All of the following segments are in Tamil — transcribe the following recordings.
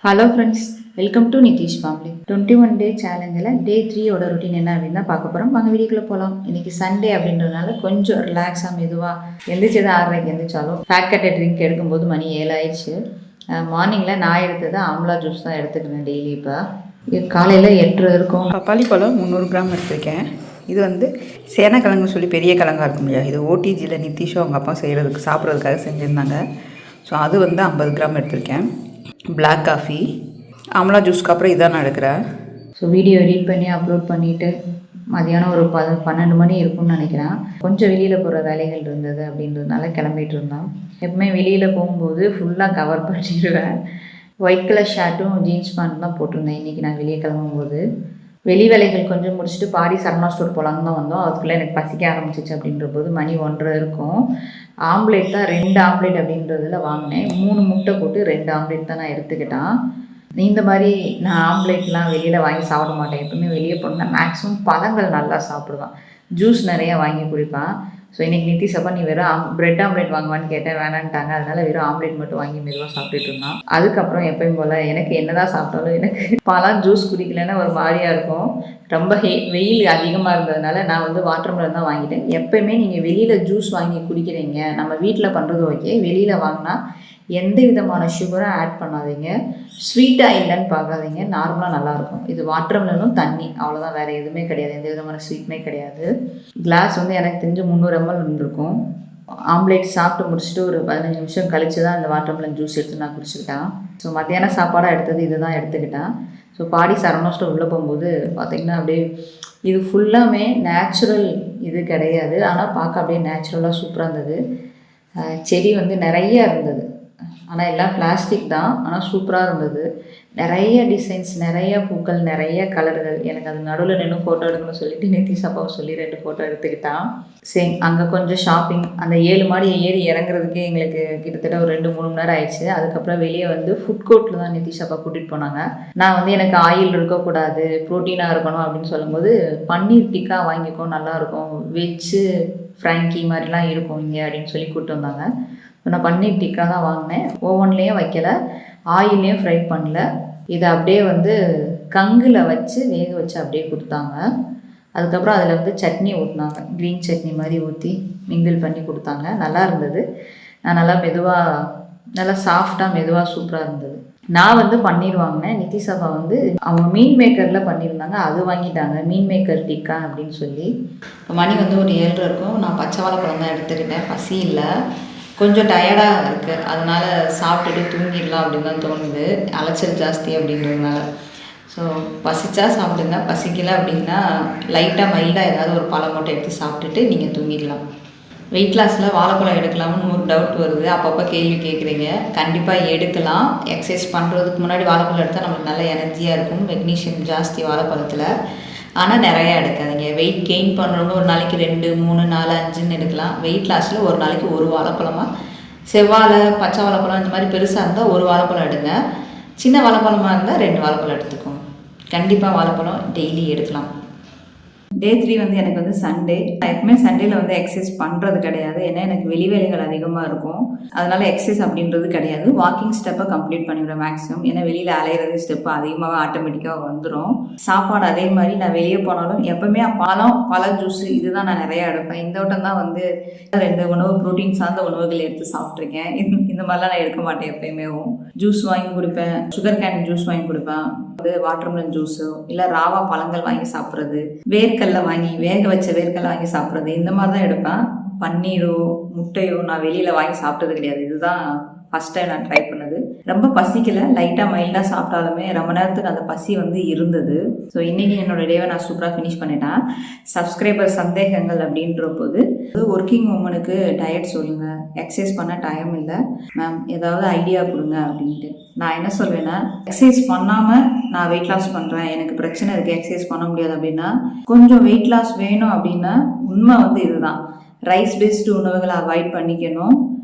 Hello friends, welcome to Nitish family. 21 day சேலஞ்சில் டே 3யோட ரொட்டீன் என்ன அப்படின்னு தான் பார்க்க போகிறோம். வாங்க வீடியோக்குள்ளே போகலாம். இன்றைக்கி சண்டே அப்படின்றதுனால கொஞ்சம் ரிலாக்ஸாக மெதுவாக எந்திரிச்சது 6:30 எந்திரிச்சாலும் ஃபேட் கட்டை ட்ரிங்க் எடுக்கும்போது மணி 7 ஆயிடுச்சு. மார்னிங்கில் நான் எடுத்தது ஆம்லா ஜூஸ் தான் எடுத்துக்கிறேன் டெய்லி. இப்போ காலையில் 8 இருக்கும். பப்பாளி பழம் 300 கிராம் எடுத்திருக்கேன். இது சேனக்கிழங்குன்னு சொல்லி பெரிய கிழங்கா இருக்கும் இல்லையா, இது ஓடிஜியில் நிதிஷும் அவங்க அப்பா செய்கிறதுக்கு சாப்பிட்றதுக்காக செஞ்சுருந்தாங்க. ஸோ அது 50 கிராம் எடுத்திருக்கேன். பிளாக் காஃபி, ஆம்லா ஜூஸ்க்கு அப்புறம் இதான் நான் எடுக்கிறேன். ஸோ வீடியோ எடிட் பண்ணி அப்லோட் பண்ணிவிட்டு மதியானம் ஒரு 12 மணி இருக்கும்னு நினைக்கிறேன். கொஞ்சம் வெளியில் போகிற வேலைகள் இருந்தது அப்படின்றதுனால கிளம்பிட்டு இருந்தோம். எப்பவுமே வெளியில் போகும்போது ஃபுல்லாக கவர் பண்ணிடுவேன். ஒயிட் கலர் ஷர்ட்டும் ஜீன்ஸ் பேண்ட் தான் போட்டிருந்தேன் இன்றைக்கி நான் வெளியே கிளம்பும்போது. வெளி வேலைகள் கொஞ்சம் முடிச்சுட்டு பாடி சரணா ஸ்டோர் போகலான்னு தான் வந்தோம். அதுக்குள்ளே எனக்கு பசிக்க ஆரம்பிச்சிச்சு அப்படின்ற போது மணி 1:30 இருக்கும். ஆம்லேட் தான் 2 ஆம்லேட் அப்படின்றதுல வாங்கினேன். 3 முட்டை போட்டு 2 ஆம்லேட் தான் நான் எடுத்துக்கிட்டேன். இந்த மாதிரி நான் ஆம்லேட்லாம் வெளியில் வாங்கி சாப்பிட மாட்டேன். எப்பவுமே வெளியே போனால் மேக்ஸிமம் பழங்கள் நல்லா சாப்பிடுவேன். ஜூஸ் நிறையா வாங்கி குடிப்பேன். ஸோ இன்றைக்கி நிதிஷ் அப்பா நீ வெறும் பிரெட் ஆம்லேட் வாங்குவான்னு கேட்டேன், வேணான்ட்டாங்க. அதனால் வெறும் ஆம்லேட் மட்டும் வாங்கி மெதுவாக சாப்பிட்டுட்டு இருந்தான். அதுக்கப்புறம் எப்பயும் போல் எனக்கு என்ன தான் சாப்பிட்டாலும் எனக்கு பழம் ஜூஸ் குடிக்கலைன்னா ஒரு மாதிரியாக இருக்கும். ரொம்ப வெயில் அதிகமாக இருந்ததுனால நான் வாட்டர்மெலன் தான் வாங்கிட்டேன். எப்போயுமே நீங்கள் வெளியில் ஜூஸ் வாங்கி குடிக்கிறீங்க, நம்ம வீட்டில் பண்ணுறது ஓகே. வெளியில் வாங்கினா எந்த விதமான சுகரும் ஆட் பண்ணாதீங்க, ஸ்வீட்டாக இல்லைன்னு பார்க்காதீங்க, நார்மலாக நல்லாயிருக்கும். இது வாட்டர்மெலனும் தண்ணி, அவ்வளோதான், வேறு எதுவுமே கிடையாது, எந்த விதமான ஸ்வீட்டுமே கிடையாது. கிளாஸ் எனக்கு தெரிஞ்சு 300 ml இருந்திருக்கும். ஆம்லேட் சாப்பிட்டு முடிச்சுட்டு ஒரு 15 நிமிஷம் கழித்து தான் இந்த வாட்டர்மெலன் ஜூஸ் எடுத்து நான் குடிச்சுக்கிட்டேன். ஸோ மத்தியானம் சாப்பாடாக எடுத்தது இது தான் எடுத்துக்கிட்டேன். ஸோ பாடி சரணா ஸ்டோர் உள்ளே போகும்போது பார்த்திங்கன்னா அப்படியே இது ஃபுல்லாமே நேச்சுரல் இது கிடையாது, ஆனால் பார்க்க அப்படியே நேச்சுரலாக சூப்பராக இருந்தது. செடி நிறைய இருந்தது, ஆனால் எல்லாம் பிளாஸ்டிக் தான், ஆனால் சூப்பராக இருந்தது. நிறைய டிசைன்ஸ், நிறைய பூக்கள், நிறைய கலர்கள். எனக்கு அது நடுவில் நின்று ஃபோட்டோ எடுக்கணும்னு சொல்லிட்டு நிதிஷ் அப்பாவை சொல்லி 2 ஃபோட்டோ எடுத்துக்கிட்டான். சரி, அங்கே கொஞ்சம் ஷாப்பிங், அந்த 7 மாடி ஏறி இறங்குறதுக்கே எங்களுக்கு கிட்டத்தட்ட ஒரு 2-3 மணி நேரம் ஆயிடுச்சு. அதுக்கப்புறம் வெளியே ஃபுட் கோர்ட்டில் தான் நிதிஷ் அப்பா கூட்டிகிட்டு போனாங்க. நான் எனக்கு ஆயில் இருக்கக்கூடாது, ப்ரோட்டீனாக இருக்கணும் அப்படின்னு சொல்லும்போது பன்னீர் டிக்கா வாங்கிக்கோ, நல்லாயிருக்கும், வெஜ்ஜு ஃப்ராங்கி மாதிரிலாம் இருக்கும் இங்கே அப்படின்னு சொல்லி கூப்பிட்டு வந்தாங்க. நான் பன்னீர் டிக்கா தான் வாங்கினேன். ஓவன்லேயும் வைக்கலை, ஆயிலையும் ஃப்ரை பண்ணல. இதை அப்படியே கங்கில் வச்சு வேக வச்சு அப்படியே கொடுத்தாங்க. அதுக்கப்புறம் அதில் சட்னி ஊற்றினாங்க, க்ரீன் சட்னி மாதிரி ஊற்றி மிங்கிள் பண்ணி கொடுத்தாங்க. நல்லா இருந்தது. நான் நல்லா மெதுவாக, நல்லா சாஃப்டாக மெதுவாக சூப்பராக இருந்தது. நான் பன்னீர் வாங்கினேன். நிதிஷ் அப்பா அவங்க மீன் மேக்கரில் பண்ணியிருந்தாங்க, அது வாங்கிட்டாங்க, மீன் மேக்கர் டிக்கா அப்படின்னு சொல்லி. இப்போ மணி ஒரு 7:30 இருக்கும். நான் பச்சை வாழைப்பழம் தான் எடுத்துக்கிட்டேன். பசி இல்லை, கொஞ்சம் டயர்டாக இருக்குது, அதனால் சாப்பிட்டுட்டு தூங்கிடலாம் அப்படின்னு தான் தோணுது, அலைச்சல் ஜாஸ்தி அப்படின்றதுனால. ஸோ பசிச்சா சாப்பிடுங்க, பசிக்கலை அப்படின்னா லைட்டாக மைல்டாக ஏதாவது ஒரு பழம் மட்டும் எடுத்து சாப்பிட்டுட்டு நீங்கள் தூங்கிடலாம். வெயிட் லாஸில் வாழைப்பழம் எடுக்கலாம்னு ஒரு டவுட் வருது, அப்பப்போ கேள்வி கேட்குறீங்க. கண்டிப்பாக எடுக்கலாம். எக்ஸசைஸ் பண்ணுறதுக்கு முன்னாடி வாழைப்பழம் எடுத்தால் நம்மளுக்கு நல்ல எனர்ஜியாக இருக்கும். மெக்னீஷியம் ஜாஸ்தி வாழைப்பழத்தில், ஆனால் நிறையா எடுக்காதீங்க. வெயிட் கெயின் பண்ணுறவங்க ஒரு நாளைக்கு 2, 3, 4, 5ன்னு எடுக்கலாம். வெயிட் லாஸில் ஒரு நாளைக்கு ஒரு வாழைப்பழமாக, செவ்வாழை, பச்சை வாழைப்பழம் இந்த மாதிரி பெருசாக இருந்தால் ஒரு வாழைப்பழம் எடுங்க. சின்ன வாழைப்பழமாக இருந்தால் 2 வாழைப்பழம் எடுத்துக்கோங்க. கண்டிப்பாக வாழைப்பழம் டெய்லி எடுக்கலாம். டே 3 எனக்கு சண்டே. நான் எப்பவுமே சண்டேல எக்ஸசைஸ் பண்ணுறது கிடையாது, ஏன்னா எனக்கு வெளி வேலைகள் அதிகமாக இருக்கும். அதனால எக்ஸசைஸ் அப்படின்றது கிடையாது. வாக்கிங் ஸ்டெப்பை கம்ப்ளீட் பண்ணிவிடுவேன் மேக்ஸிமம், ஏன்னா வெளியில் அலையிறது ஸ்டெப்பு அதிகமாக ஆட்டோமேட்டிக்காக வந்துடும். சாப்பாடு அதே மாதிரி, நான் வெளியே போனாலும் எப்பவுமே பழ ஜூஸ் இதுதான் நான் நிறையா எடுப்பேன். இந்த வட்டம் தான் 2 உணவு, ப்ரோட்டீன் சார்ந்த உணவுகள் எடுத்து சாப்பிட்ருக்கேன். இந்த மாதிரிலாம் நான் எடுக்க மாட்டேன். எப்பயுமே ஜூஸ் வாங்கி கொடுப்பேன், சுகர் கேன் ஜூஸ் வாங்கி கொடுப்பேன், வாட்டர்மெலன் ஜூஸோ இல்லை ராவா பழங்கள் வாங்கி சாப்பிட்றது, வேர்க்கடலை வாங்கி வேக வச்ச வேர்க்கடலை வாங்கி சாப்பிட்றது, இந்த மாதிரி தான் எடுப்பேன். பன்னீரோ முட்டையோ நான் வெளியில் வாங்கி சாப்பிட்டது கிடையாது. இதுதான் ஃபஸ்ட் டைம் நான் ட்ரை பண்ணது. ரொம்ப பசிக்கலை, லைட்டாக மைல்டாக சாப்பிட்டாலுமே ரொம்ப நேரத்துக்கு அந்த பசி இருந்தது. ஸோ இன்றைக்கி என்னோட டேவை நான் சூப்பராக ஃபினிஷ் பண்ணிட்டேன். சப்ஸ்கிரைபர் சந்தேகங்கள் அப்படின்ற போது, ஒர்க்கிங் உமனுக்கு டயட் சொல்லுங்கள், எக்ஸசைஸ் பண்ண டைம் இல்லை மேம், ஏதாவது ஐடியா கொடுங்க அப்படின்ட்டு. நான் என்ன சொல்வேன்னா, எக்ஸசைஸ் பண்ணாமல் நான் வெயிட் லாஸ் பண்ணுறேன், எனக்கு பிரச்சனை இருக்குது, எக்ஸசைஸ் பண்ண முடியாது அப்படின்னா, கொஞ்சம் வெயிட் லாஸ் வேணும் அப்படின்னா உண்மை இதுதான், ரைஸ் பேஸ்டு உணவுகளை அவாய்ட் பண்ணிக்கணும்.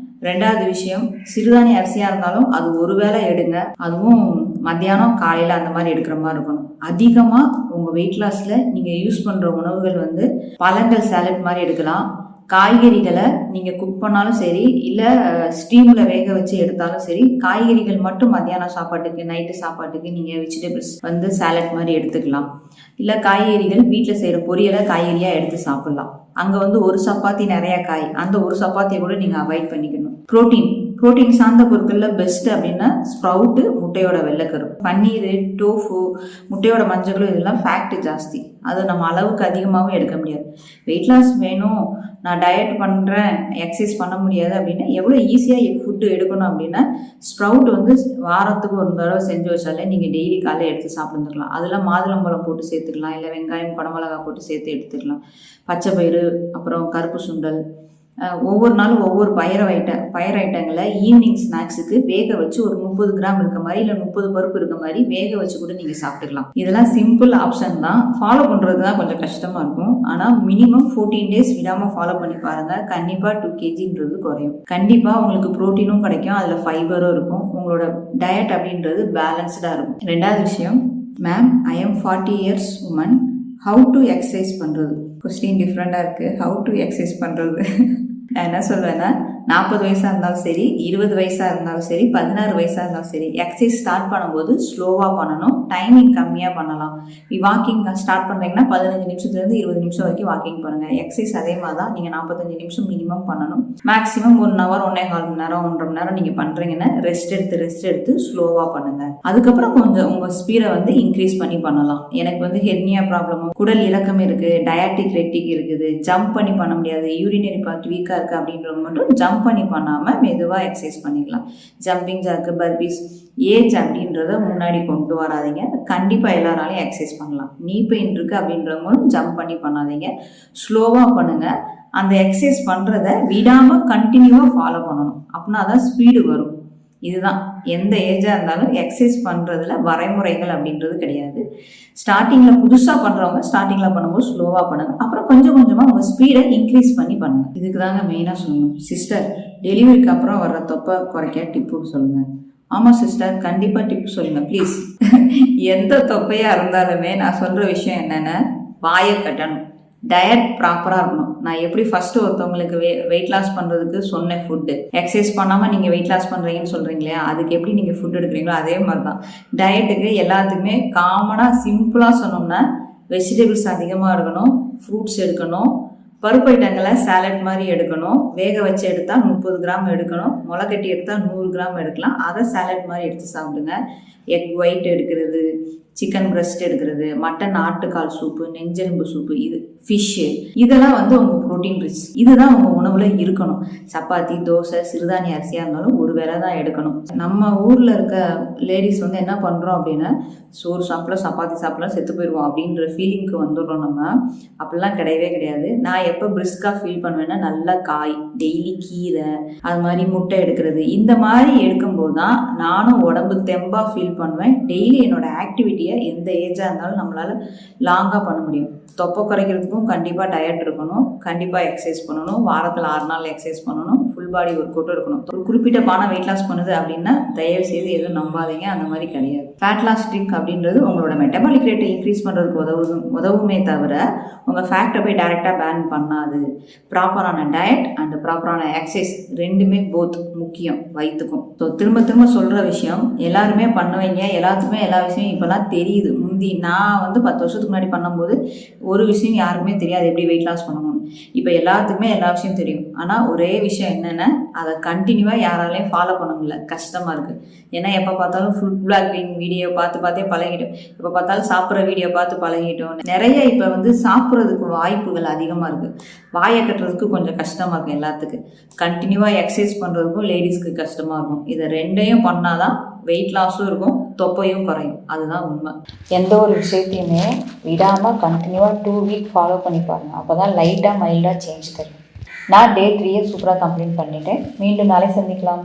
2வது விஷயம், சிறுதானிய அரிசியாக இருந்தாலும் அது ஒரு வேளை எடுங்க, அதுவும் மத்தியானம் காலையில் அந்த மாதிரி எடுக்கிற மாதிரி இருக்கணும். அதிகமாக உங்கள் வெயிட் லாஸில் நீங்கள் யூஸ் பண்ணுற உணவுகள் பழங்கள் சாலட் மாதிரி எடுக்கலாம், காய்கறிகளை நீங்கள் குக் பண்ணாலும் சரி, இல்லை ஸ்டீமில் வேக வச்சு எடுத்தாலும் சரி, காய்கறிகள் மட்டும் மத்தியானம் சாப்பாட்டுக்கு நைட்டு சாப்பாட்டுக்கு நீங்கள் வெஜிடபிள்ஸ் வந்து சாலட் மாதிரி எடுத்துக்கலாம். இல்லை காய்கறிகள் வீட்டில் செய்கிற பொரியலை காய்கறியாக எடுத்து சாப்பிட்லாம். அங்கே வந்து ஒரு சப்பாத்தி நிறையா காய், அந்த ஒரு சப்பாத்தியை கூட நீங்கள் அவாய்ட் பண்ணிக்கணும். புரோட்டீன் சார்ந்த பொருட்களில் பெஸ்ட்டு அப்படின்னா ஸ்ப்ரவுட்டு, முட்டையோட வெள்ளைக்கரு, பன்னீர், டோஃபு, முட்டையோட மஞ்சளும் இதெல்லாம் ஃபேக்ட் ஜாஸ்தி. அது நம்ம அளவுக்கு அதிகமாகவும் எடுக்க முடியாது. வெயிட் லாஸ் வேணும், நான் டயட் பண்ணுறேன், எக்ஸசைஸ் பண்ண முடியாது அப்படின்னா எவ்வளோ ஈஸியாக ஃபுட்டு எடுக்கணும் அப்படின்னா ஸ்ப்ரவுட் வந்து வாரத்துக்கு ஒரு தடவை செஞ்சு வச்சாலே நீங்கள் டெய்லி காலையில் எடுத்து சாப்பிட்டுக்கலாம். அதில் மாதுளம்பழம் போட்டு சேர்த்துக்கலாம், இல்லை வெங்காயம் குடமிளகா போட்டு சேர்த்து எடுத்துக்கலாம். பச்சை பயிறு, அப்புறம் கருப்பு சுண்டல், ஒவ்வொரு நாளும் ஒவ்வொரு பயர் ஐட்டங்களை ஈவினிங் ஸ்நாக்ஸுக்கு வேக வச்சு ஒரு 30 கிராம் இருக்க மாதிரி, இல்லை 30 பருப்பு இருக்க மாதிரி வேக வச்சு கூட நீங்கள் சாப்பிட்டுக்கலாம். இதெல்லாம் சிம்பிள் ஆப்ஷன் தான், ஃபாலோ பண்ணுறது தான் கொஞ்சம் கஷ்டமாக இருக்கும். ஆனால் மினிமம் 14 டேஸ் விடாமல் ஃபாலோ பண்ணி பாருங்கள். கண்டிப்பாக 2 kgன்றது குறையும். கண்டிப்பாக உங்களுக்கு ப்ரோட்டீனும் கிடைக்கும், அதில் ஃபைபரும் இருக்கும். உங்களோட டயட் அப்படின்றது பேலன்ஸ்டாக இருக்கும். 2வது விஷயம், ma'am I am 40 years woman, how to exercise பண்ணுறது? கொஸ்டின் டிஃப்ரெண்ட்டாக இருக்குது. ஹவு டு எக்ஸசைஸ் பண்ணுறது நான் என்ன சொல்வேன்னா, 40 வயசாக இருந்தாலும் சரி, 20 வயசாக இருந்தாலும் சரி, 16 வயசாக இருந்தாலும் சரி, எக்ஸசைஸ் ஸ்டார்ட் பண்ணும்போது ஸ்லோவாக பண்ணணும், டைமிங் கம்மியாக பண்ணலாம். வாக்கிங் ஸ்டார்ட் பண்ணுறீங்கன்னா 15 நிமிஷத்துலேருந்து 20 நிமிஷம் வரைக்கும் வாக்கிங் பண்ணுங்கள். எக்ஸசைஸ் அதே மாதிரி தான், நீங்கள் 45 நிமிஷம் மினிமம் பண்ணணும். மேக்ஸிமம் 1 hour, 1.25 மணி நேரம், 1.5 மணி நேரம் நீங்கள் பண்ணுறீங்கன்னா ரெஸ்ட் எடுத்து ஸ்லோவாக பண்ணுங்கள். அதுக்கப்புறம் கொஞ்சம் உங்கள் ஸ்பீடை வந்து இன்க்ரீஸ் பண்ணி பண்ணலாம். எனக்கு வந்து ஹெர்னியா ப்ராப்ளமும், குடல் இலக்கம் இருக்குது, டயாட்டிக் ரெட்டிக் இருக்குது, ஜம்ப் பண்ணி பண்ண முடியாது, யூரினரி பார்ட் வீக்காக இருக்குது அப்படின்றவங்க மட்டும் ஜம்ப் பண்ணி பண்ணாமல் மெதுவாக எக்ஸசைஸ் பண்ணிக்கலாம். ஜம்பிங் ஜாக்கு, பர்பீஸ், ஏஜ் அப்படின்றத முன்னாடி கொண்டு வராதிங்க. கண்டிப்பாக எல்லாராலையும் எக்ஸசைஸ் பண்ணலாம். நீ பெயின் இருக்குது அப்படின்றவங்களும் ஜம்ப் பண்ணி பண்ணாதீங்க, ஸ்லோவாக பண்ணுங்கள். அந்த எக்ஸசைஸ் பண்ணுறத விடாமல் கண்டினியூவாக ஃபாலோ பண்ணணும். அப்படின்னா தான் ஸ்பீடு வரும். இதுதான் எந்த ஏஜாக இருந்தாலும் எக்ஸசைஸ் பண்ணுறதுல வரைமுறைகள் அப்படின்றது கிடையாது. ஸ்டார்டிங்கில் புதுசாக பண்ணுறவங்க ஸ்டார்டிங்கில் பண்ணும்போது ஸ்லோவாக பண்ணுங்க, அப்புறம் கொஞ்சம் கொஞ்சமாக உங்கள் ஸ்பீடை இன்க்ரீஸ் பண்ணி பண்ணுங்கள். இதுக்கு தாங்க மெயினாக சொல்லணும். சிஸ்டர், டெலிவரிக்கு அப்புறம் வர்ற தொப்பை குறைக்க டிப்பு சொல்லுங்கள். ஆமாம் சிஸ்டர், கண்டிப்பாக டிப்பு சொல்லுங்கள் ப்ளீஸ். எந்த தொப்பையாக இருந்தாலுமே நான் சொல்கிற விஷயம் என்னென்னா, வாயை கட்டணும், டயட் ப்ராப்பராக இருக்கணும். நான் எப்படி ஃபஸ்ட்டு ஒருத்தவங்களுக்கு வெயிட் லாஸ் பண்ணுறதுக்கு சொன்னேன் ஃபுட்டு, எக்ஸசைஸ் பண்ணாமல் நீங்கள் வெயிட் லாஸ் பண்ணுறீங்கன்னு சொல்கிறீங்களே, அதுக்கு எப்படி நீங்கள் ஃபுட் எடுக்கிறீங்களோ அதே மாதிரி தான் டயட்டுக்கு எல்லாத்துக்குமே காமனாக சிம்பிளாக சொன்னோம்னா, வெஜிடபிள்ஸ் அதிகமாக எடுக்கணும், ஃப்ரூட்ஸ் எடுக்கணும், பருப்பு ஐட்டங்களை சாலட் மாதிரி எடுக்கணும், வேக வச்சு எடுத்தால் 30 கிராம் எடுக்கணும், முளைக்கட்டி எடுத்தால் 100 கிராம் எடுக்கலாம், அதை சாலட் மாதிரி எடுத்து சாப்பிடுங்க. எக் ஒயிட் எடுக்கிறது, சிக்கன் பிரெஸ்ட் எடுக்கிறது, மட்டன் ஆட்டுக்கால் சூப்பு, நெஞ்செலும்பு சூப்பு, இது ஃபிஷ்ஷு, இதெல்லாம் வந்து உங்கள் ப்ரோட்டீன் ரிச். இதுதான் உங்கள் உணவில் இருக்கணும். சப்பாத்தி, தோசை, சிறுதானிய அரிசியாக இருந்தாலும் ஒரு வேளை தான் எடுக்கணும். நம்ம ஊரில் இருக்க லேடிஸ் வந்து என்ன பண்ணுறோம் அப்படின்னா, சோறு சாப்பிடலாம், சப்பாத்தி சாப்பிடலாம், செத்து போயிடுவோம் அப்படின்ற ஃபீலிங்க்கு வந்துடுறோம். நம்ம அப்படிலாம் கிடையவே கிடையாது. நான் எப்போ பிரிஸ்காக ஃபீல் பண்ணுவேன்னா, நல்லா காய், டெய்லி கீரை, அது மாதிரி முட்டை எடுக்கிறது, இந்த மாதிரி எடுக்கும்போது தான் நானும் உடம்பு தெம்பாக ஃபீல் பண்ணுவேன். டெய்லி என்னோட ஆக்டிவிட்டியை எந்த ஏஜாக இருந்தாலும் நம்மளால் லாங்காக பண்ண முடியும். தொப்பை குறைக்கிறதுக்கும் கண்டிப்பாக டயட் இருக்கணும், கண்டிப்பாக எக்ஸசைஸ் பண்ணணும், வாரத்தில் 6 நாள் எக்ஸசைஸ் பண்ணணும், ஃபுல் பாடி ஒர்க் அவுட் இருக்கணும். ஒரு குறிப்பிட்ட பணம் வெயிட் லாஸ் பண்ணுது அப்படின்னா தயவு செய்து எதுவும் நம்பாதீங்க, அந்த மாதிரி கிடையாது. ஃபேட் லாஸ் ட்ரிக் அப்படின்றது உங்களோட மெட்டபாலிக் ரேட்டை இன்க்ரீஸ் பண்ணுறதுக்கு உதவுமே தவிர உங்கள் ஃபேக்டை போய் டைரெக்டாக பேன் பண்ணாது. ப்ராப்பரான டயட் அண்ட் ப்ராப்பரான எக்ஸசைஸ் ரெண்டுமே போத் முக்கியம் வயிற்றுக்கும். ஸோ திரும்ப சொல்கிற விஷயம், எல்லாருமே பண்ணுவீங்க, எல்லாத்துக்குமே எல்லா விஷயம் இப்போலாம் தெரியுது. முந்தி நான் வந்து 10 வருஷத்துக்கு முன்னாடி பண்ணும்போது ஒரு விஷயம் யாருக்குமே தெரியாது, எப்படி வெயிட் லாஸ் பண்ணணும்னு. இப்போ எல்லாத்துக்குமே எல்லா விஷயம் தெரியும். ஆனால் ஒரே விஷயம் என்னென்னா, அதை கண்டினியூவாக யாராலையும் ஃபாலோ பண்ண முடியல, கஷ்டமாக இருக்குது. ஏன்னா எப்போ பார்த்தாலும் ஃபுட் பிளாகிங் வீடியோ பார்த்தே பழகிட்டோம், எப்போ பார்த்தாலும் சாப்பிட்ற வீடியோ பார்த்து பழகிட்டோம். நிறைய இப்போ வந்து சாப்பிட்றதுக்கு வாய்ப்புகள் அதிகமாக இருக்குது, வாயை கட்டுறதுக்கு கொஞ்சம் கஷ்டமாக இருக்கும் எல்லாத்துக்கும். கண்டினியூவாக எக்ஸசைஸ் பண்ணுறதுக்கும் லேடிஸ்க்கு கஷ்டமாக இருக்கும். இதை ரெண்டையும் பண்ணால் தான் வெயிட் லாஸும் இருக்கும், தொப்பையும் குறையும். அதுதான் உண்மை. எந்த ஒரு விஷயத்தையுமே விடாமல் கண்டினியூவாக 2 வீக் ஃபாலோ பண்ணி பாருங்கள். அப்போ தான் லைட்டாக மைல்டாக சேஞ்ச் தரும். நான் Day 3 சூப்பராக கம்ப்ளீட் பண்ணிட்டேன். மீண்டும் நாளை சந்திக்கலாம்.